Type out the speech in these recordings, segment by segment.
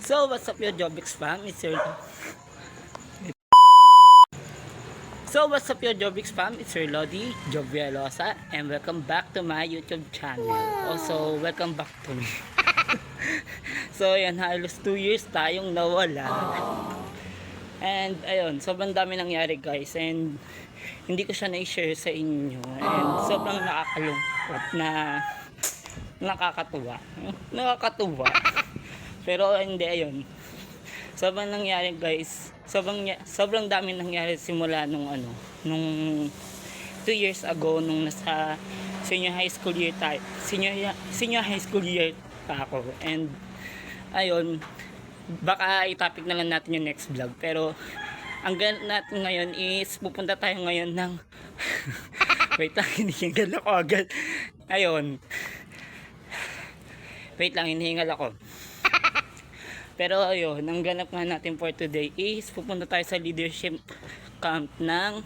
So, what's up your Jobix fam? It's your So, what's up your Jobix fam? It's your Lodi, Job Vilalosa, and welcome back to my YouTube channel. Also, welcome back to me. So, yan, halos 2 years tayong nawala. And, ayun, sobrang dami nangyari guys. And, hindi ko siya na-share sa inyo. And, sobrang nakakalungkot na nakakatuwa. Nakakatuwa. Pero, hindi, ayun. Sobrang nangyari guys. Sobrang dami nangyari simula nung nung 2 years ago nung nasa senior high school year high school year pa ako. And ayun, baka i-topic na lang natin yung next vlog. Pero ang ganap natin ngayon is pupunta tayo ngayon ng wait lang, hinihingal ako agad. Ayun. Wait lang, hinihingal ako. Pero ayun, ang ganap nga natin for today is pupunta tayo sa leadership camp ng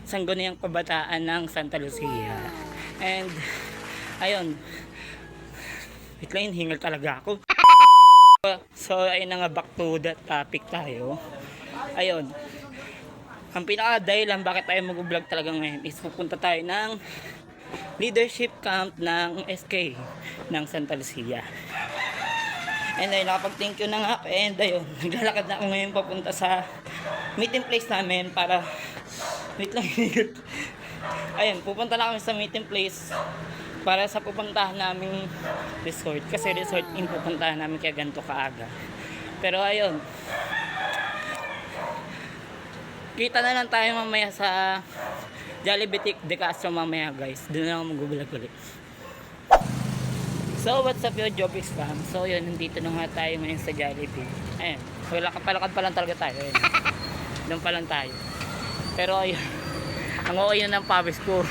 Sangguniang Kabataan ng Santa Lucia. And ayun, wait lang, hingal talaga ako. So ayun na nga, back to that topic tayo. Ayun, ang pinaka dahilan bakit tayo mag-vlog talaga ngayon is pupunta tayo ng leadership camp ng SK ng Santa Lucia. And ayun, nakapag-thank you na nga. And ayun, naglalakad na ako ngayon papunta sa meeting place namin para wait lang. Ayun, pupunta na kami sa meeting place para sa pupuntahan naming resort. Kasi resort yung pupuntahan namin kaya ganito kaaga. Pero ayun, kita na lang tayo mamaya sa Jollibee de Castro mamaya guys. Doon na ako mag-vlog ulit. So, what's up your Jobix fam? So, yun, nandito na nga tayo ngayon sa Jollibee. Ayan, palakad pa lang talaga tayo. Ayan. Doon pa lang tayo. Pero, ayun, ang okay yun ng pawis ko.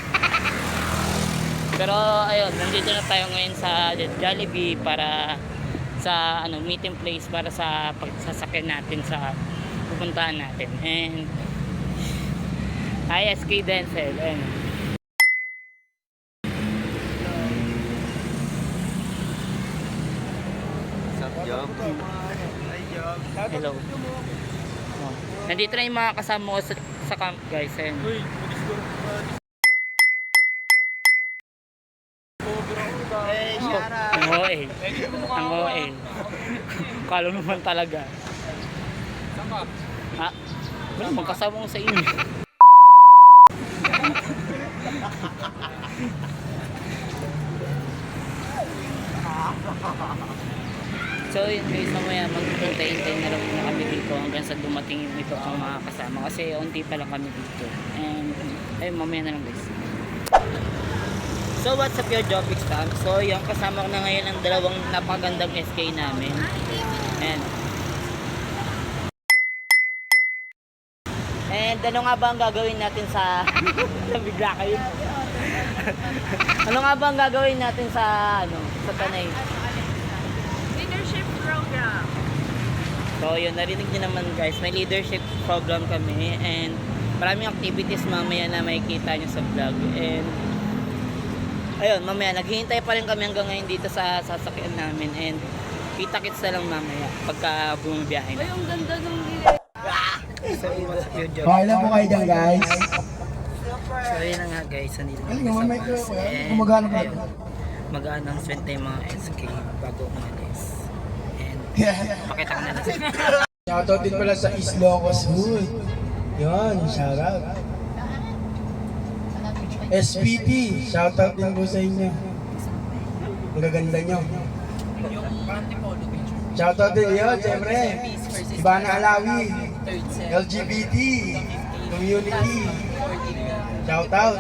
Pero, ayun, nandito na tayo ngayon sa Jollibee para sa meeting place para sa pagsasakyan natin sa pupuntahan natin. And, ISK Denzel. Ayan. Hello. Oh. Nandito na yung mga kasama ko sa camp guys. Ayan. Ang OA. Ang OA. Kalo naman talaga. Ha? Wala, magkasama ko sa inyo. So yun guys, mamaya magpuntay-intay na lang na kami dito hanggang sa dumating yung ito ang mga kasama kasi unti pa lang kami dito. And ayun, mamaya na lang guys. So what's up your Jobix fam? So yung kasama ko na ngayon ang dalawang napakagandang SK namin. And ano nga ba ang gagawin natin sa bigla kayo? Ano nga ba ang gagawin natin sa sa Tanay? Program. So yun, narinig nyo naman guys, may leadership program kami and maraming activities mamaya na makikita nyo sa vlog. And ayun, mamaya naghihintay pa rin kami hanggang ngayon dito sa sasakyan namin and kita-kits na lang mamaya pagka bumibiyahe na. Ay, ang ganda ng So what's up your job? Okay lang po kayo dyan guys. So yun na nga guys, nandito Ay, kami sa may bus and gumagana pa. ayun, mag-a-announcement na yung mga SK bago umalis. Pakita ko na lang. Shoutout din pala sa Islocos Hood. Yun, shoutout. SPT, shoutout din po sa inyo. Ang gaganda nyo. Shoutout din yun, siyempre. Ibana Alawi, LGBT, community. Shoutout.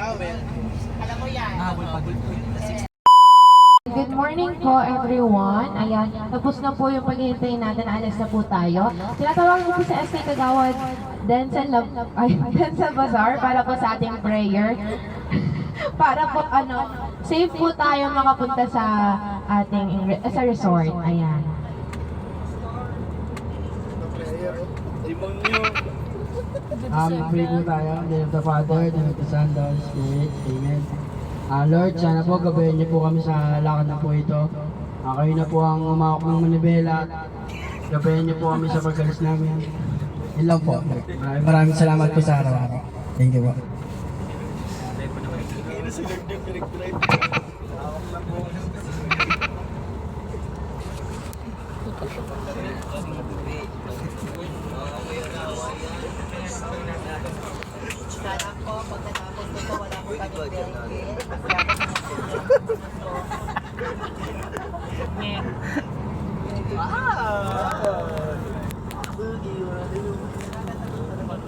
Good morning po everyone. Ayan, tapos na po yung paghihintay natin. Alas na po tayo. Tinatawag po sa SK Kagawad Denzel Bazaar para po sa ating prayer. Para po safe po tayo makapunta sa ating sa resort. Ayan. Pray po tayo. In the name of the Father, in the name of the Son, the Holy Spirit. Amen. Lord, sana po gabayan niyo po kami sa lakad na po ito. Kayo na po ang umakap ng manibela. gabayan niyo po kami sa pag-alis namin. Yun lang po. Maraming salamat po sa araw-araw. Thank you po.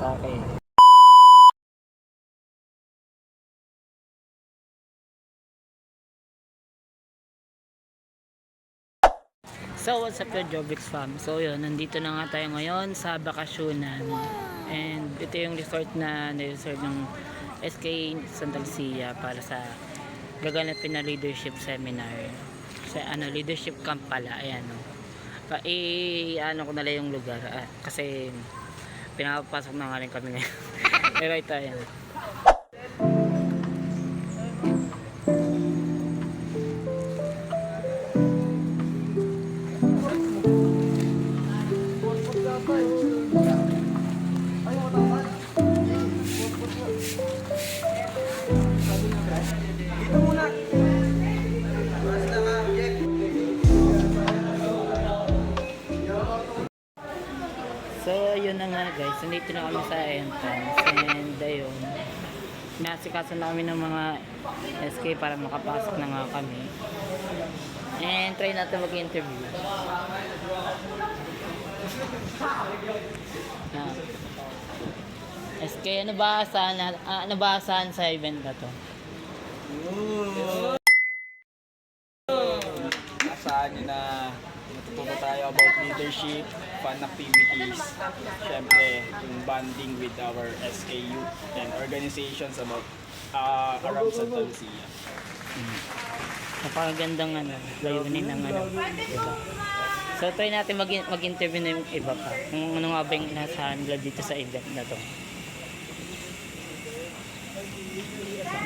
Okay. So what's up your Jobix fam? So yun, nandito na nga tayo ngayon sa bakasyonan. And ito yung resort na nireserve ng SK Santa Lucia para sa gaganapin na leadership seminar. Sa leadership camp pala, ayan o. Ano ko na lang yung lugar kasi pinapapasok na nga rin kami ngayon. Pero ito, ayan. So, yun na nga guys. Nandito na kami sa entrance. And, ayun. Nasikaso na kami ng mga SK para makapasok na nga kami. And, try natin mag-interview. SK, ano ba asahan sa event na to? Asahan nyo na matututo tayo about leadership, fun activities, syempre yung bonding with our SK youth and organizations about around Santa Lucia. Napakagandang layunin ng diba? So try natin mag-interview na yung iba pa. Kung ano nga ba yung inasahan nila dito sa event na to.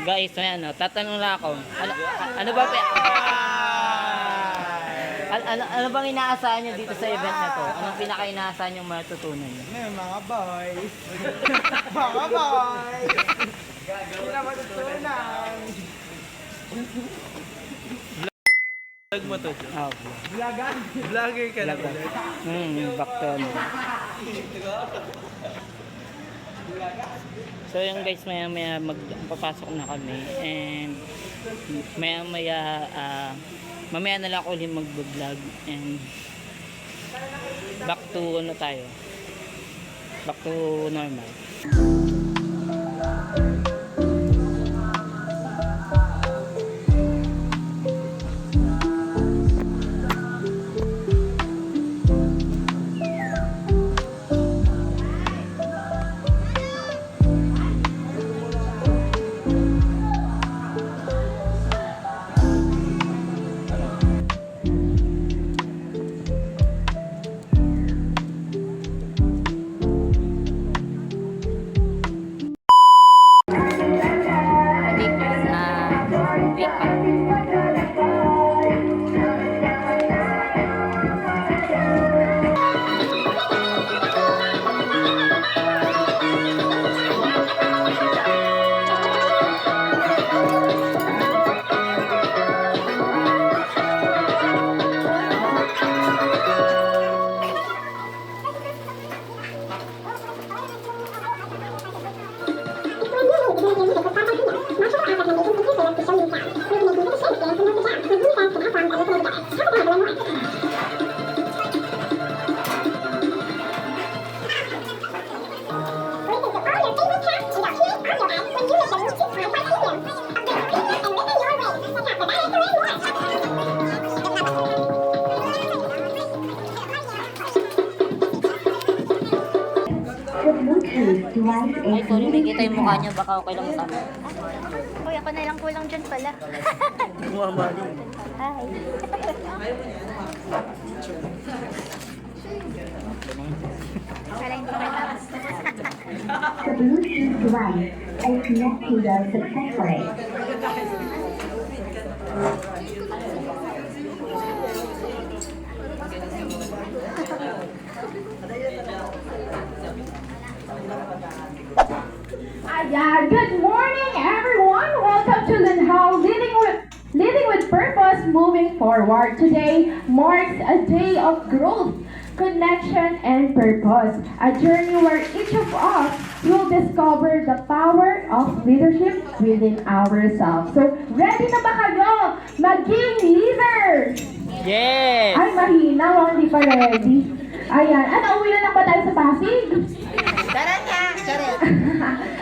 Guys, may tatanong lang ako. Ano ba ano bang inaasahan nyo dito sa event na to? Anong pinaka-inaasahan nyo matutunan nyo? Mga boys! Mga boys! Hindi na matutunan! Vlog mo to, Joe? Oh, Vlogan? Vlogger ka na ulit. back to So yung guys, maya magpapasok na kami and mamaya na lang ako ulit mag-vlog and back to back to normal. Ay, sorry, may kita yung mukha niyo. Baka okay lang sa akin. Uy, ako na lang kulang dyan pala. Hi. Kalain ko kayo. The Bluetooth device is connected successfully. Ayan, good morning everyone! Welcome to Linhao Leading with Purpose Moving Forward. Today marks a day of growth, connection, and purpose. A journey where each of us will discover the power of leadership within ourselves. So, ready na ba kayo maging leaders? Yes! Ay, mahina, oh, hindi pa ready. Ayan, ano, uwi na lang ba tayo sa Pasig? Tara na! Charot!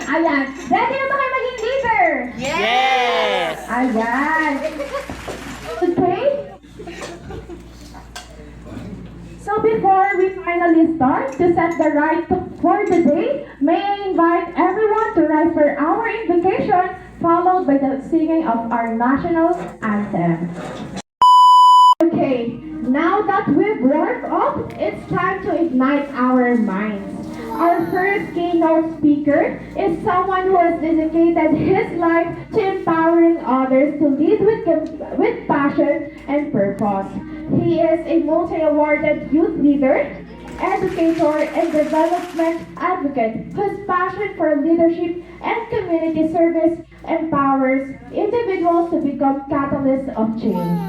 Ayan, ready na ba kayo maging leader? Yes! Ayan. Okay? So before we finally start to set the right for the day, may I invite everyone to rise for our invocation, followed by the singing of our national anthem. Okay, now that we've warmed up, it's time to ignite our minds. Our first keynote speaker is someone who has dedicated his life to empowering others to lead with passion and purpose. He is a multi-awarded youth leader, educator, and development advocate whose passion for leadership and community service empowers individuals to become catalysts of change.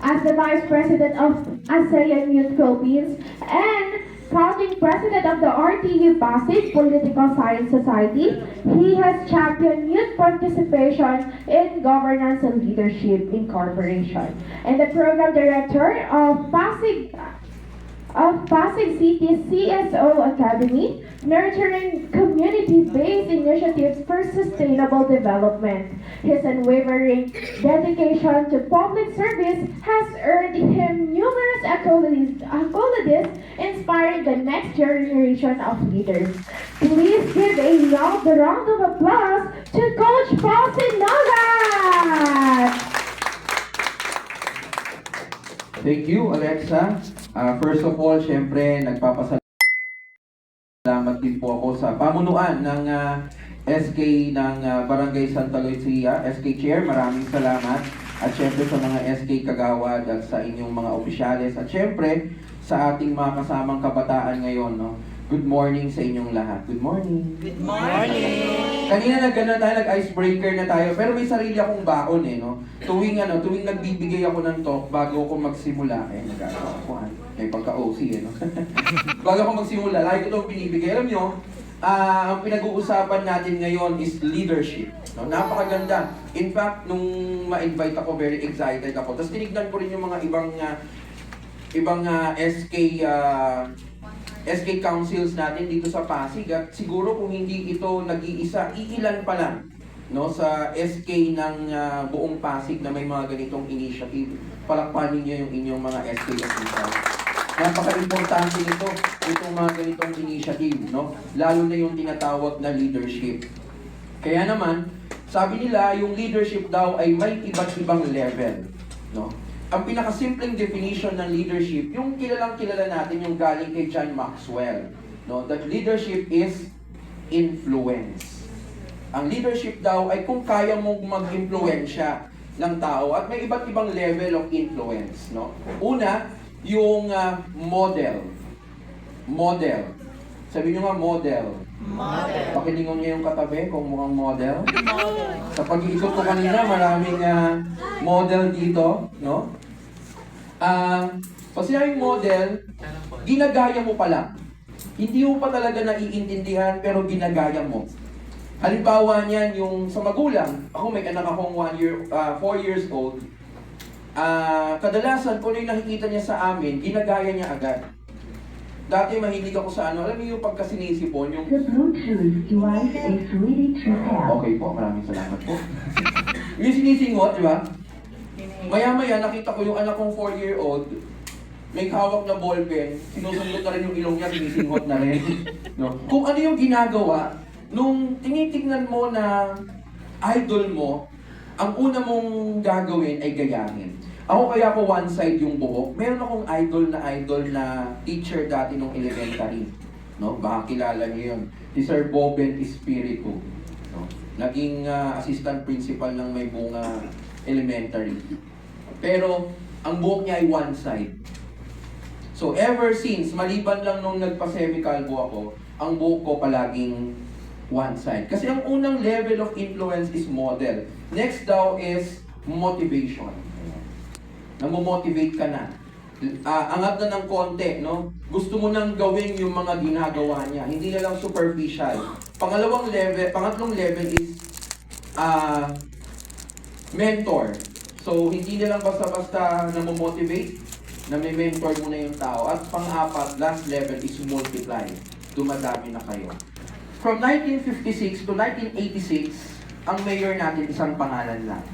As the Vice President of ASEAN Youth Philippines and founding President of the RTU Pasig Political Science Society, he has championed youth participation in governance and leadership incorporation, and the Program Director of Pasig City CSO Academy, nurturing community-based initiatives for sustainable development. His unwavering dedication to public service has earned him numerous accolades, inspiring the next generation of leaders. Please give a loud round of applause to Coach Paul Sinogat! Thank you, Alexa. First of all, syempre, nagpapasalamat din po ako sa pamunuan ng SK ng Barangay Santa Lucia, SK Chair. Maraming salamat. At syempre sa mga SK Kagawad at sa inyong mga opisyales. At syempre, sa ating mga kasamang kabataan ngayon, no? Good morning sa inyong lahat. Good morning. Good morning! Kanina nag-icebreaker na tayo, pero may sarili akong baon no? Tuwing nagbibigay ako ng talk bago ako magsimula, nag-aawa ako, may pagka-OC no? Bago ako magsimula, lagi ko itong binibigay. Alam nyo, ang pinag-uusapan natin ngayon is leadership. No? Napakaganda. In fact, nung ma-invite ako, very excited ako. Tapos tinignan ko rin yung mga ibang SK councils natin dito sa Pasig, at siguro kung hindi ito nag-iisa, iilan pa lang no, sa SK ng buong Pasig na may mga ganitong initiative. Palakpanin niyo yung inyong mga SK officials. Napaka-importante nito, itong mga ganitong initiative, no? Lalo na yung tinatawag na leadership. Kaya naman, sabi nila, yung leadership daw ay may iba't ibang level, no? Ang pinakasimpleng definition ng leadership, yung kilalang-kilala natin, yung galing kay John Maxwell, no? That leadership is influence. Ang leadership daw ay kung kaya mong mag-impluwensya ng tao, at may iba't ibang level of influence, no? Una, yung model. Model. Sabi nyo nga, model. Model. Pakilingon niyo yung katabi kung mukhang model. Model. Sa pag-iikot ko kanina, maraming model dito, no? Pag sinabing model, ginagaya mo pala. Hindi mo pa talaga naiintindihan, pero ginagaya mo. Halimbawa niyan, yung sa magulang, ako may anak akong 4 years old, kadalasan kung ano yung nakikita niya sa amin, ginagaya niya agad. Dati mahilig ako sa alam niyo yung pagkasinisipon, yung... The Bluetooth device is ready to pair. Okay po, maraming salamat po. Yung sinisingot, di ba? Maya-maya, nakita ko yung anak kong 4-year-old, may hawak na ballpen, sinusundot na rin yung ilong niya, sinisingot na rin. No? Kung ano yung ginagawa, nung tinitignan mo na idol mo, ang una mong gagawin ay gayahin. Ako kaya ko one side yung buhok. Meron akong idol na teacher dati nung elementary. No? Baka kilala niyo yun. Si Sir Boben Espiritu. No? Naging assistant principal ng May Bunga Elementary. Pero ang buhok niya ay one side. So ever since, maliban lang nung nagpa-semikalbo ako, ang buhok ko palaging one side. Kasi ang unang level of influence is model. Next daw is motivation. Namomotivate ka na. Angat na ng konti, no? Gusto mo nang gawin yung mga ginagawa niya. Hindi na lang superficial. Pangatlong level is mentor. So, hindi na lang basta-basta namomotivate, na may mentor mo na yung tao. At pang-apat, last level is multiply. Dumadami na kayo. From 1956 to 1986, ang mayor natin isang pangalan lang.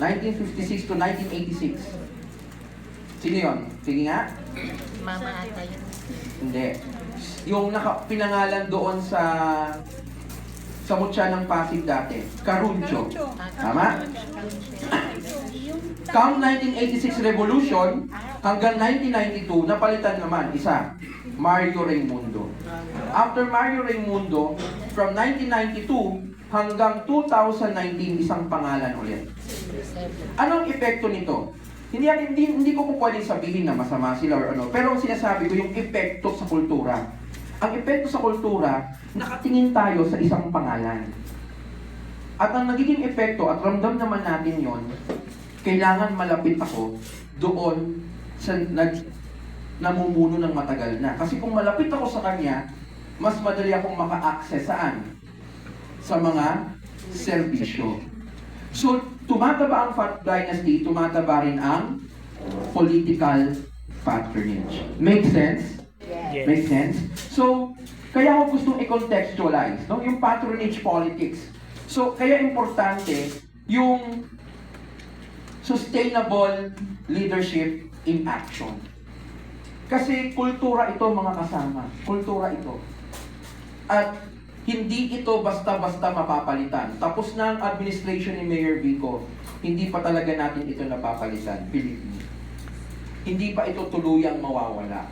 1956 to 1986. Sino yun? Sige nga. Mama ata yun. Hindi. Yung pinangalan doon sa mutya ng Pasig dati. Caruncho. Tama? Come 1986 Revolution, hanggang 1992, napalitan naman isa. Mario Raimundo. After Mario Raimundo, from 1992 hanggang 2019, isang pangalan ulit. Anong epekto nito? Hindi ko po pwedeng sabihin na masama sila or ano, pero ang sinasabi ko yung epekto sa kultura. Ang epekto sa kultura, nakatingin tayo sa isang pangalan. At ang nagiging epekto, at ramdam naman natin yon, kailangan malapit ako doon sa namumuno ng matagal na. Kasi kung malapit ako sa kanya, mas madali akong maka-access saan? Sa mga serbisyo. So, tumataba ang Fat Dynasty, tumataba rin ang political patronage. Make sense? Yes. Make sense? So, kaya ako gustong i-contextualize, no? Yung patronage politics. So, kaya importante yung sustainable leadership in action. Kasi kultura ito, mga kasama. Kultura ito. At hindi ito basta-basta mapapalitan. Tapos na ang administration ni Mayor Vico, hindi pa talaga natin ito napapalitan. Believe me. Hindi pa ito tuluyang mawawala.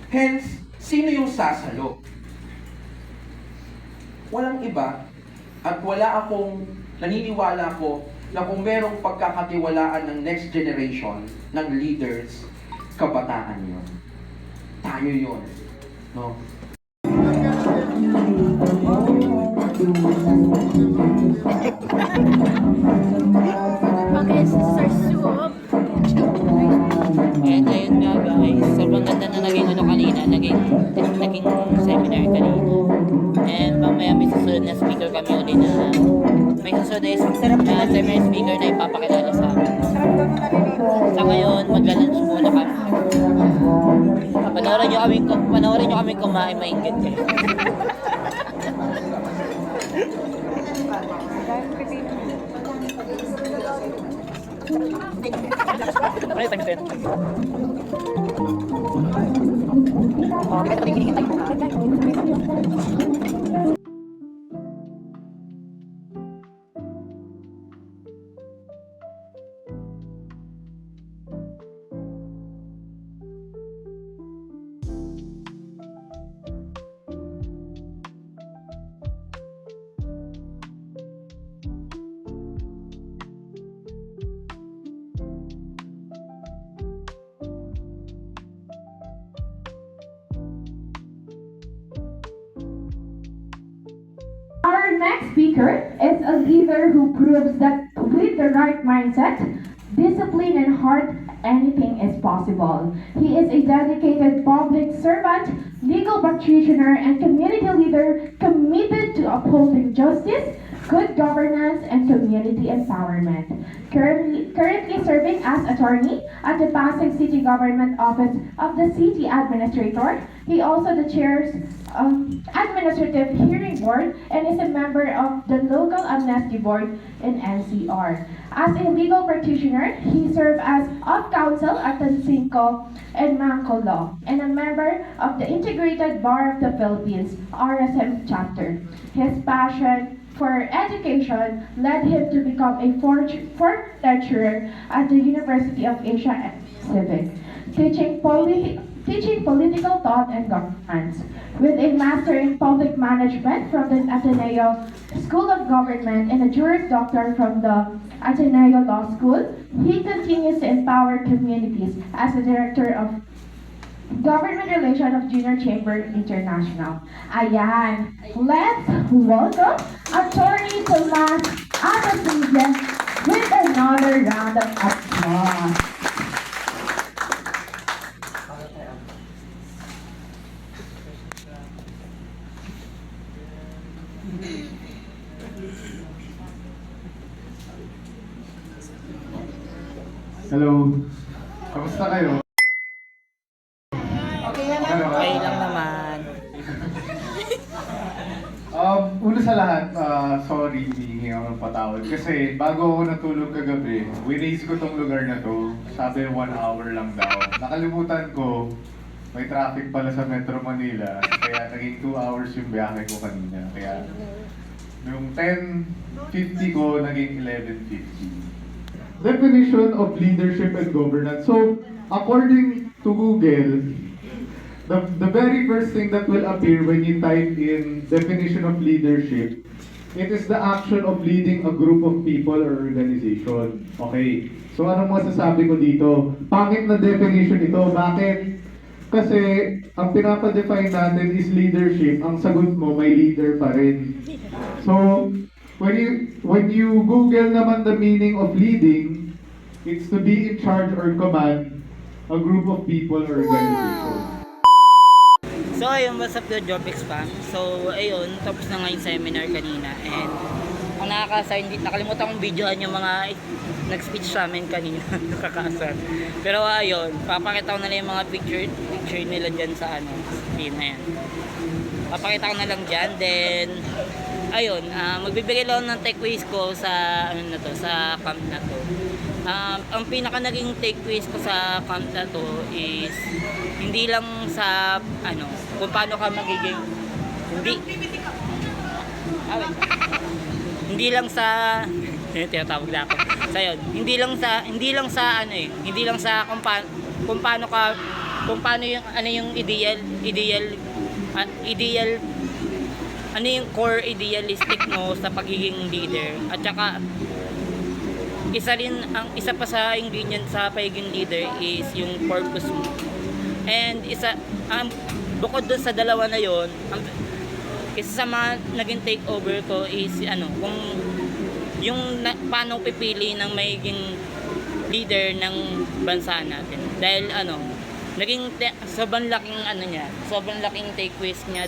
Hence, sino yung sasalo? Walang iba at wala akong naniniwala ko na kung merong pagkakatiwalaan ng next generation ng leaders, kabataan yun. Tayo yun. No? And ayun nga guys, sobrang ganda na naging kanina, naging seminar kanina. And mamaya may susunod na speaker kami ulit na may susunod na seminar speaker na ipapakilala sa amin. Sa ngayon, magla-lunch muna kami. Panoorin nyo kami kumain, maingit kayo. Ano yung time spent? Our next speaker is a leader who proves that with the right mindset, discipline, and heart, anything is possible. He is a dedicated public servant, legal practitioner, and community leader committed to upholding justice, good governance, and community empowerment. Currently serving as attorney at the Pasig City Government Office of the City Administrator. He also the chairs Administrative Hearing Board and is a member of the Local Amnesty Board in NCR. As a legal practitioner, he served as of counsel at Tansinco and Manco Law and a member of the Integrated Bar of the Philippines, RSM chapter. His passion for education led him to become a fourth lecturer at the University of Asia Civic, teaching political thought and governance. With a Master in Public Management from the Ateneo School of Government and a Juris Doctor from the Ateneo Law School, he continues to empower communities as the Director of Government Relation of Junior Chamber International. Ayan. Let's welcome Attorney Tomas Atasuja with another round of applause. Hello. Kamusta kayo? Okay lang naman. Una sa lahat, sorry, hihingi ako ng patawad. Kasi bago ako natulog kagabi, winaze ko tong lugar na to. Sabi 1 hour lang daw. Nakalimutan ko, may traffic pala sa Metro Manila. Kaya naging 2 hours yung biyahe ko kanina. Kaya yung 10:50 ko, naging 11:50. Definition of leadership and governance. So, according to Google, the very first thing that will appear when you type in definition of leadership, it is the action of leading a group of people or organization. Okay. So, anong masasabi ko dito? Pangit na definition ito. Bakit? Kasi, ang pinapadefine natin is leadership. Ang sagot mo, may leader pa rin. So, when you Google naman the meaning of leading, it's to be in charge or command a group of people or organization. So ayun, what's up your job spam? So ayun, tapos na nga yung seminar kanina and ang nakakasar, hindi nakalimutan kong videohan yung mga nag-speech sa amin kanina. Nakakasar. Pero ayun, papakita ko na lang yung mga picture nila dyan sa screen na yan. Papakita ko na lang dyan, then ayun, magbibigay lang ng takeaways ko sa sa camp na to. Ang pinaka naging takeaways ko sa camp na to is hindi lang sa kung paano ka magiging hindi lang sa tinatawag na ako. So yun, hindi lang sa kung paano yung ideal ano yung core idealistic mo sa pagiging leader, at saka isa pa sa ingredient sa pagiging leader is yung purpose mo. And bukod doon sa dalawa na yon, isa sa mga naging takeover ko is kung paano pipili ng magiging leader ng bansa natin. Dahil sobrang laking takeaways niya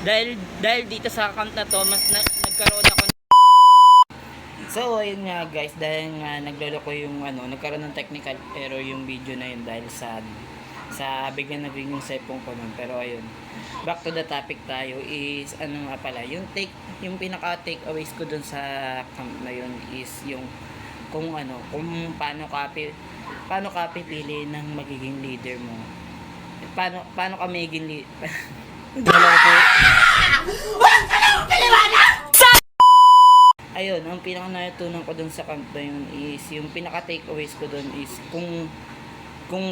dahil dito sa account na to mas nagkaroon ako. So ayun nga guys, dahil nga naglolo ko yung nagkaroon ng technical error yung video na yun dahil sa biglang naging yung cellphone ko nun. Pero ayun, back to the topic tayo is nga pala, yung pinaka takeaways ko dun sa camp na yun is yung kung paano ka pipili ng magiging leader mo. Paano ka magiging leader. Ayun, ang pinaka natutunan ko dun sa camp na yun is yung pinaka takeaways ko dun is kung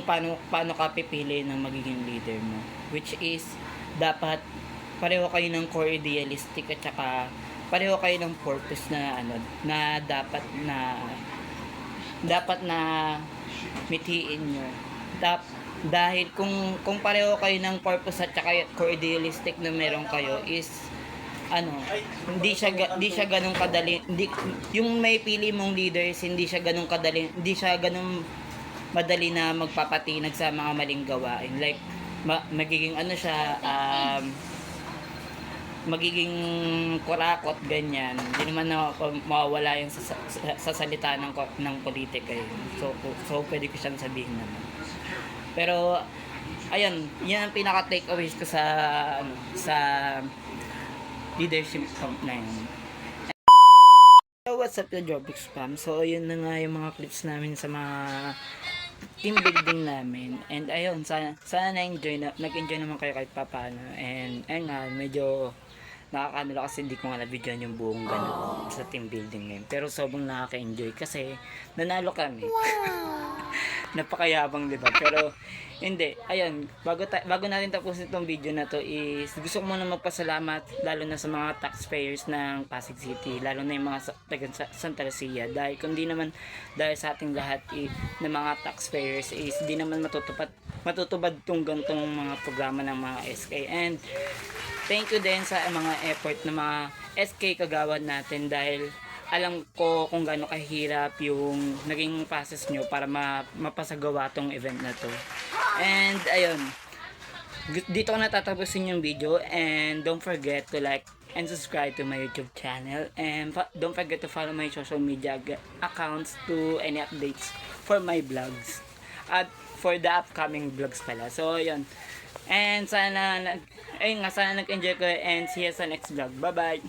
paano ka pipili ng magiging leader mo, which is dapat pareho kayo ng core idealistic at saka pareho kayo ng purpose na na dapat na mithiin nyo. Dahil kung pareho kayo ng purpose at saka core idealistic na meron kayo is hindi siya ganun kadali, yung may pili mong leaders, hindi siya ganun madali na magpapatinag sa mga maling gawain. Like magiging magiging kurakot, ganyan. Hindi naman mawawala yung sa salita ng politika yun. So pwede ko siyang sabihin naman. Pero ayun, yan ang pinaka takeaways ko sa leadership camp na yun. So what's up yung job spam? So yun na nga yung mga clips namin sa mga team building namin. And ayun, sana nag-enjoy naman kayo kahit papaano. And ayun nga, medyo nakakano kasi hindi ko nga na-videoan yung buong ganun sa team building ngayon. Pero sobrang nakaka-enjoy kasi nanalo kami. Wow! napakayabang, di ba? Pero hindi, ayun, bago natin tapusin itong video na to is gusto ko muna magpasalamat lalo na sa mga taxpayers ng Pasig City, lalo na yung mga taga Santa Lucia, dahil kundi naman dahil sa ating lahat ng mga taxpayers is di naman matutubad tong gantong mga programa ng mga SK. And thank you din sa mga effort ng mga SK kagawad natin, dahil alam ko kung gaano kahirap yung naging process nyo para mapasagawa tong event na to. And ayun, dito ko natatapusin yung video, and don't forget to like and subscribe to my YouTube channel, and don't forget to follow my social media accounts to any updates for my vlogs at for the upcoming vlogs pala. So ayun, and sana nag-enjoy ko, and see you sa next vlog. Bye bye.